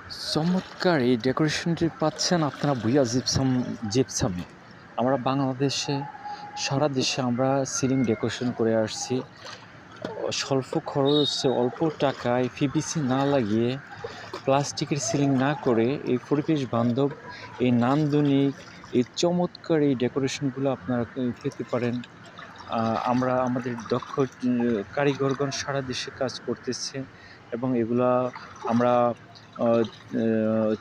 চমৎকার এই ডেকোরেশনটি পাচ্ছেন আপনারা ভুইয়া জিপসামে। আমরা বাংলাদেশে সারা দেশে আমরা সিলিং ডেকোরেশন করে আসছি। স্বল্প খরচে অল্প টাকায় পিভিসি না লাগিয়ে প্লাস্টিকের সিলিং না করে এই পরিবেশ বান্ধব এই নান্দনিক এই চমৎকার এই ডেকোরেশনগুলো আপনারা পেতে পারেন। আমরা আমাদের দক্ষ কারিগরগণ সারা দেশে কাজ করতেছে এবং এগুলা আমরা আ আ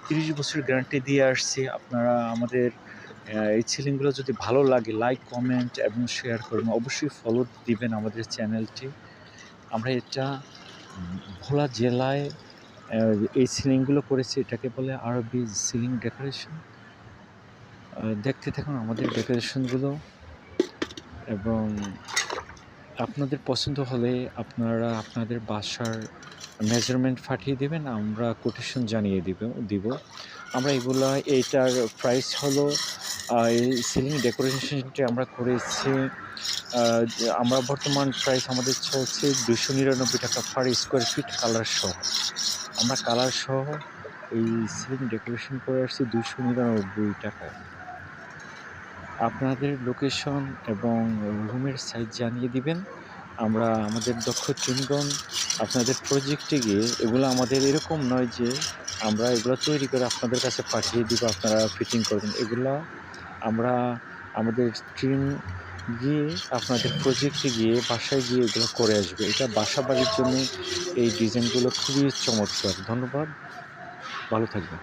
৩০ বছরের গ্যারান্টি দিয়ে আসছি। আপনারা আমাদের এই সিলিংগুলো যদি ভালো লাগে লাইক, কমেন্ট এবং শেয়ার করবেন। অবশ্যই ফলো দিবেন আমাদের চ্যানেলটি। আমরা এটা ভোলা জেলায় এই সিলিংগুলো করেছি। এটাকে বলে আরবি সিলিং ডেকোরেশন। দেখতে থাকুন আমাদের ডেকোরেশনগুলো এবং আপনাদের পছন্দ হলে আপনারা আপনাদের বাসার মেজারমেন্ট পাঠিয়ে দেবেন, আমরা কোটেশন জানিয়ে দিব। আমরা এগুলা এইটার প্রাইস হলো এই সিলিং ডেকোরেশনটি আমরা করেছি আমরা বর্তমান প্রাইস আমাদের চলছে ৳২৯৯ পার স্কোয়ার ফিট কালার সহ। আমরা কালার সহ এই সিলিং ডেকোরেশন করে আসছি ৳২৯৯ আপনাদের লোকেশন এবং রুমের সাইজ জানিয়ে দিবেন। আমরা আমাদের দক্ষ টিমগণ আপনাদের প্রজেক্টে গিয়ে এগুলো আমাদের এরকম নয় যে আমরা এগুলো তৈরি করে আপনাদের কাছে পাঠিয়ে দিব, আপনারা ফিটিং করবেন। এগুলা আমরা আমাদের টিম গিয়ে আপনাদের প্রজেক্টে গিয়ে বাসায় গিয়ে এগুলো করে আসবে। এটা বাসা বাড়ির জন্য এই ডিজাইনগুলো খুবই চমৎকার। ধন্যবাদ, ভালো থাকবেন।